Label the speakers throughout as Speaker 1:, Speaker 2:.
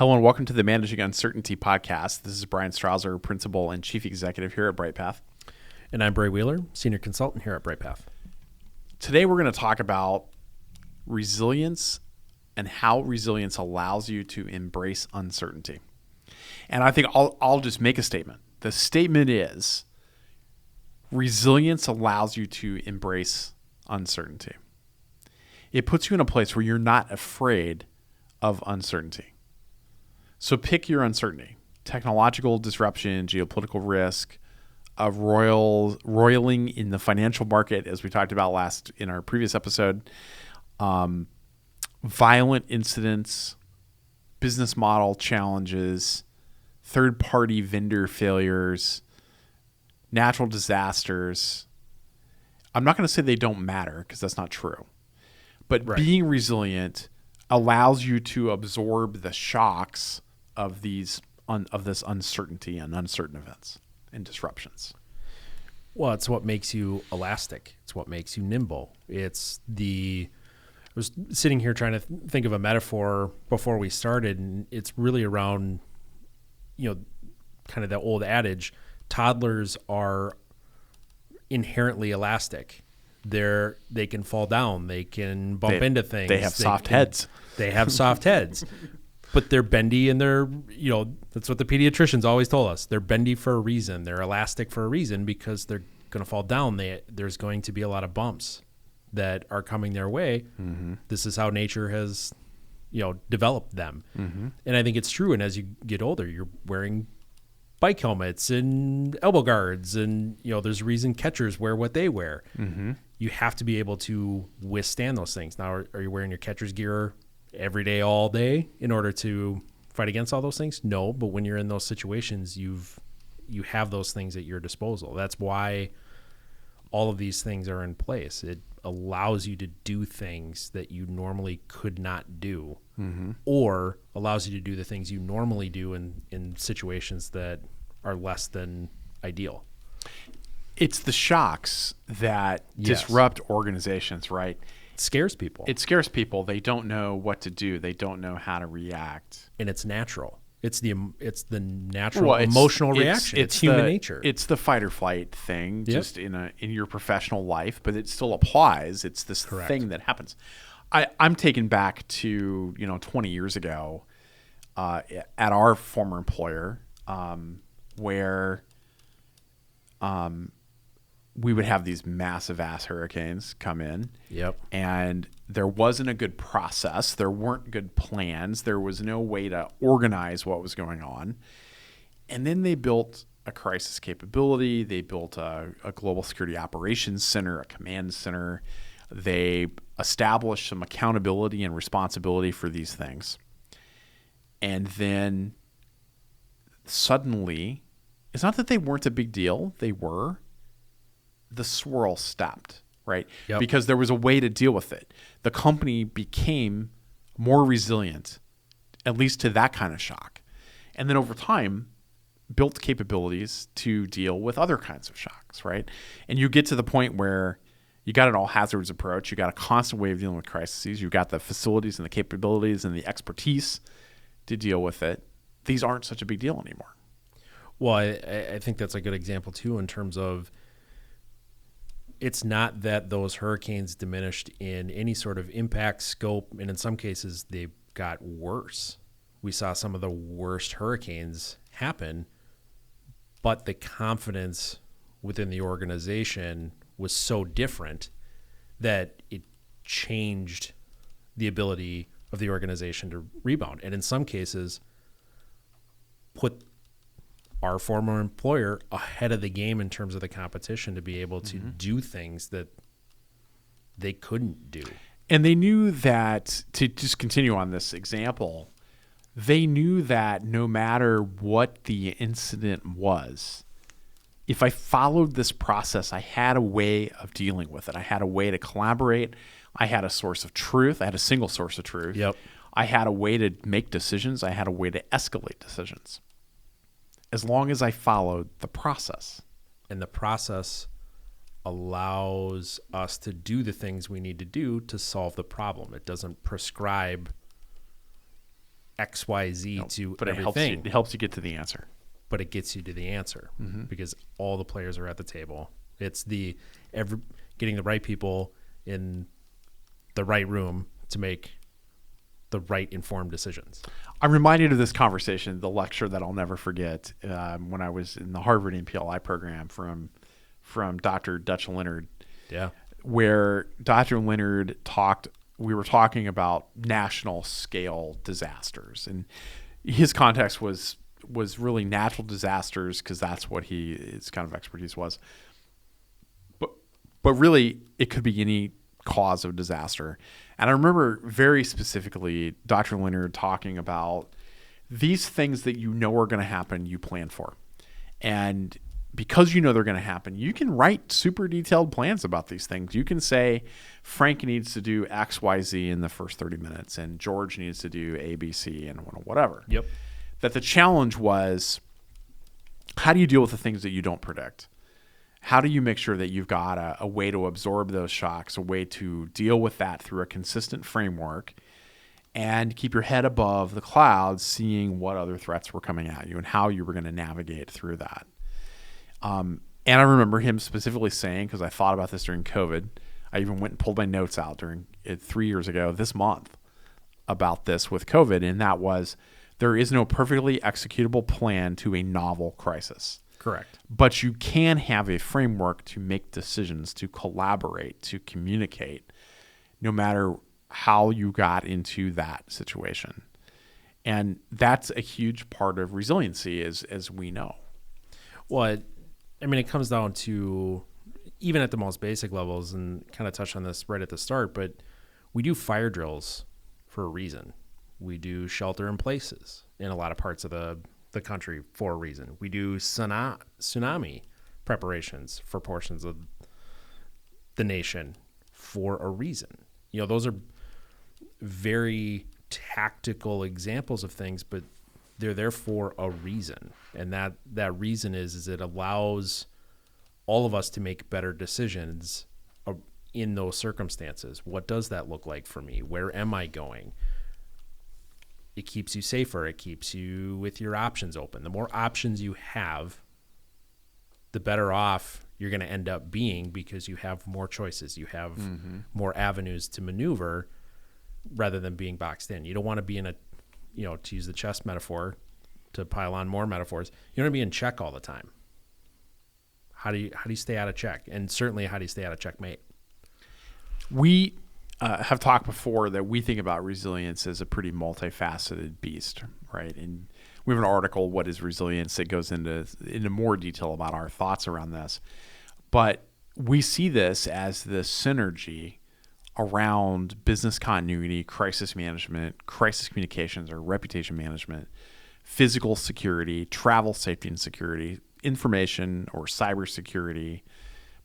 Speaker 1: Hello and welcome to the Managing Uncertainty podcast. This is Bryan Strawser, Principal and Chief Executive here at BrightPath.
Speaker 2: And I'm Bray Wheeler, Senior Consultant here at BrightPath.
Speaker 1: Today we're going to talk about resilience and how resilience allows you to embrace uncertainty. And I think I'll just make a statement. The statement is resilience allows you to embrace uncertainty. It puts you in a place where you're not afraid of uncertainty. So pick your uncertainty: technological disruption, geopolitical risk, roiling in the financial market, as we talked about in our previous episode, violent incidents, business model challenges, third-party vendor failures, natural disasters. I'm not going to say they don't matter because that's not true. But Being resilient allows you to absorb the shocks of this uncertainty and uncertain events and disruptions.
Speaker 2: Well, it's what makes you elastic. It's what makes you nimble. I was sitting here trying to think of a metaphor before we started, and it's really around, kind of the old adage, toddlers are inherently elastic. They can fall down. They can bump into things.
Speaker 1: They have soft heads.
Speaker 2: They have soft heads. But they're bendy, and that's what the pediatricians always told us. They're bendy for a reason. They're elastic for a reason because they're going to fall down. There's going to be a lot of bumps that are coming their way. Mm-hmm. This is how nature has, developed them. Mm-hmm. And I think it's true. And as you get older, you're wearing bike helmets and elbow guards, and there's a reason catchers wear what they wear. Mm-hmm. You have to be able to withstand those things. Now, are you wearing your catcher's gear every day, all day, in order to fight against all those things? No, but when you're in those situations, you have those things at your disposal. That's why all of these things are in place. It allows you to do things that you normally could not do, mm-hmm. or allows you to do the things you normally do in situations that are less than ideal.
Speaker 1: It's the shocks that disrupt organizations, right?
Speaker 2: Scares people.
Speaker 1: It scares people. They don't know what to do. They don't know how to react.
Speaker 2: And it's natural. It's the natural emotional reaction. It's human nature.
Speaker 1: It's the fight or flight thing, just in your professional life, but it still applies. It's this thing that happens. I'm taken back to 20 years ago at our former employer, where we would have these massive ass hurricanes come in.
Speaker 2: Yep.
Speaker 1: And there wasn't a good process. There weren't good plans. There was no way to organize what was going on. And then they built a crisis capability. They built a global security operations center, a command center. They established some accountability and responsibility for these things. And then suddenly, it's not that they weren't a big deal. They were. The swirl stopped, right?
Speaker 2: Yep.
Speaker 1: Because there was a way to deal with it. The company became more resilient, at least to that kind of shock. And then over time, built capabilities to deal with other kinds of shocks, right? And you get to the point where you got an all hazards approach. You got a constant way of dealing with crises. You got the facilities and the capabilities and the expertise to deal with it. These aren't such a big deal anymore.
Speaker 2: Well, I think that's a good example too, in terms of, it's not that those hurricanes diminished in any sort of impact, scope, and in some cases they got worse. We saw some of the worst hurricanes happen, but the confidence within the organization was so different that it changed the ability of the organization to rebound. And in some cases, put our former employer ahead of the game in terms of the competition to be able to mm-hmm. do things that they couldn't do.
Speaker 1: And they knew that, to just continue on this example, they knew that no matter what the incident was, if I followed this process, I had a way of dealing with it. I had a way to collaborate. I had a source of truth. I had a single source of truth.
Speaker 2: Yep.
Speaker 1: I had a way to make decisions. I had a way to escalate decisions, as long as I followed the process.
Speaker 2: And the process allows us to do the things we need to do to solve the problem. It doesn't prescribe X, Y, Z to
Speaker 1: but
Speaker 2: everything.
Speaker 1: it helps you get to the answer.
Speaker 2: But it gets you to the answer because all the players are at the table. It's getting the right people in the right room to make the right informed decisions.
Speaker 1: I'm reminded of this conversation, the lecture that I'll never forget, when I was in the Harvard MPLI program from Dr. Dutch Leonard.
Speaker 2: Yeah.
Speaker 1: Where Dr. Leonard we were talking about national scale disasters, and his context was really natural disasters because that's what his kind of expertise was. But really, it could be any cause of disaster. And I remember very specifically Dr. Leonard talking about these things that you know are going to happen, you plan for. And because you know they're going to happen, you can write super detailed plans about these things. You can say, Frank needs to do X, Y, Z in the first 30 minutes, and George needs to do A, B, C, and whatever.
Speaker 2: Yep.
Speaker 1: That the challenge was, how do you deal with the things that you don't predict? How do you make sure that you've got a way to absorb those shocks, a way to deal with that through a consistent framework, and keep your head above the clouds, seeing what other threats were coming at you and how you were going to navigate through that? And I remember him specifically saying, because I thought about this during COVID, I even went and pulled my notes out during 3 years ago this month about this with COVID, and that was, there is no perfectly executable plan to a novel crisis.
Speaker 2: Correct.
Speaker 1: But you can have a framework to make decisions, to collaborate, to communicate, no matter how you got into that situation. And that's a huge part of resiliency, as we know.
Speaker 2: Well, it comes down to, even at the most basic levels, and kind of touched on this right at the start, but we do fire drills for a reason. We do shelter in places in a lot of parts of the country for a reason. We do tsunami preparations for portions of the nation for a reason. Those are very tactical examples of things, but they're there for a reason. And that reason is it allows all of us to make better decisions in those circumstances. What does that look like for me? Where am I going? It keeps you safer. It keeps you with your options open. The more options you have, the better off you're going to end up being, because you have more choices. You have more avenues to maneuver rather than being boxed in. You don't want to be in to use the chess metaphor, to pile on more metaphors, you don't want to be in check all the time. How do you stay out of check? And certainly, how do you stay out of checkmate?
Speaker 1: We have talked before that we think about resilience as a pretty multifaceted beast, right? And we have an article, What is Resilience, that goes into more detail about our thoughts around this. But we see this as the synergy around business continuity, crisis management, crisis communications or reputation management, physical security, travel safety and security, information or cybersecurity,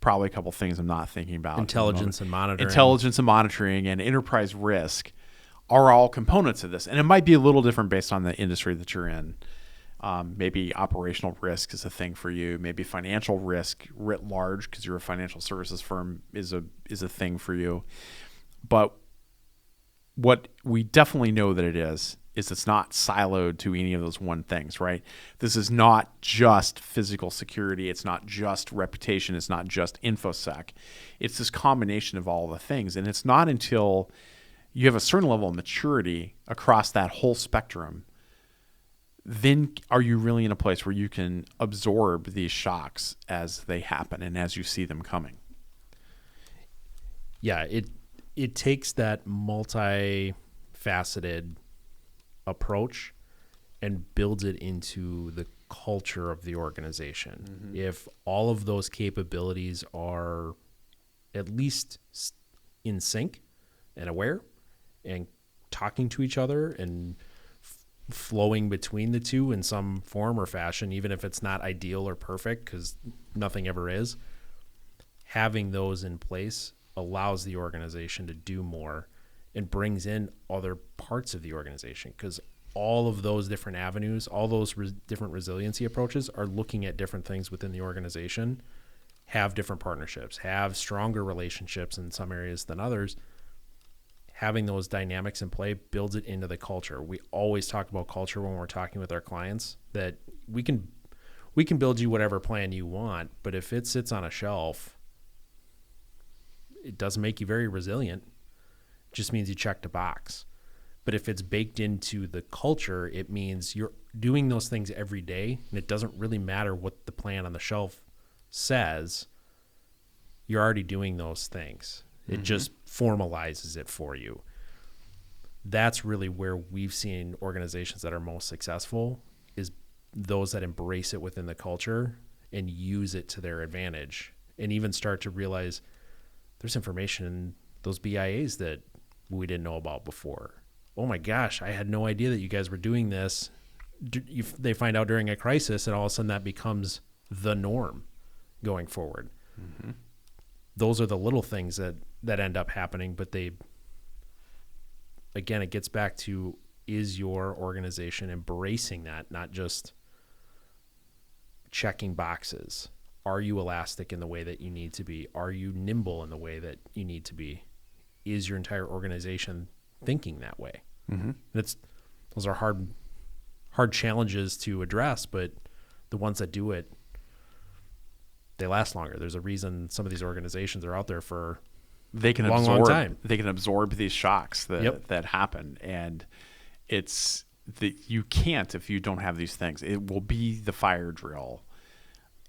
Speaker 1: probably a couple things I'm not thinking about.
Speaker 2: Intelligence and
Speaker 1: monitoring and enterprise risk are all components of this. And it might be a little different based on the industry that you're in. Maybe operational risk is a thing for you. Maybe financial risk writ large, because you're a financial services firm, is a thing for you. But what we definitely know that it is it's not siloed to any of those one things, right? This is not just physical security. It's not just reputation. It's not just InfoSec. It's this combination of all the things. And it's not until you have a certain level of maturity across that whole spectrum, then are you really in a place where you can absorb these shocks as they happen and as you see them coming.
Speaker 2: Yeah, it takes that multifaceted approach and builds it into the culture of the organization. Mm-hmm. If all of those capabilities are at least in sync and aware and talking to each other and flowing between the two in some form or fashion, even if it's not ideal or perfect, because nothing ever is, having those in place allows the organization to do more and brings in other parts of the organization, because all of those different avenues, all those different resiliency approaches are looking at different things within the organization, have different partnerships, have stronger relationships in some areas than others. having those dynamics in play builds it into the culture. We always talk about culture when we're talking with our clients, that we can build you whatever plan you want, but if it sits on a shelf, it doesn't make you very resilient. It just means you checked a box. But if it's baked into the culture, it means you're doing those things every day, and it doesn't really matter what the plan on the shelf says. You're already doing those things. It just formalizes it for you. That's really where we've seen organizations that are most successful, is those that embrace it within the culture and use it to their advantage, and even start to realize there's information in those BIAs that we didn't know about before. Oh my gosh, I had no idea that you guys were doing this. They find out during a crisis, and all of a sudden that becomes the norm going forward. Mm-hmm. Those are the little things that end up happening, but it gets back to, is your organization embracing that, not just checking boxes? Are you elastic in the way that you need to be? Are you nimble in the way that you need to be? Is your entire organization thinking that way? Mm-hmm. Those are hard challenges to address, but the ones that do it, they last longer. There's a reason some of these organizations are out there for long time.
Speaker 1: They can absorb these shocks that happen, and you can't if you don't have these things. It will be the fire drill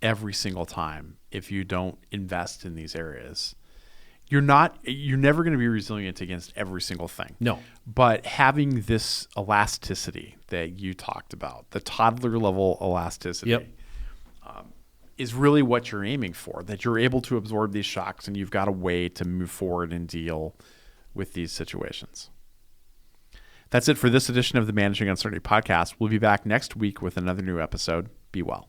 Speaker 1: every single time if you don't invest in these areas. You're never going to be resilient against every single thing.
Speaker 2: No.
Speaker 1: But having this elasticity that you talked about, the toddler level elasticity, is really what you're aiming for, that you're able to absorb these shocks and you've got a way to move forward and deal with these situations. That's it for this edition of the Managing Uncertainty podcast. We'll be back next week with another new episode. Be well.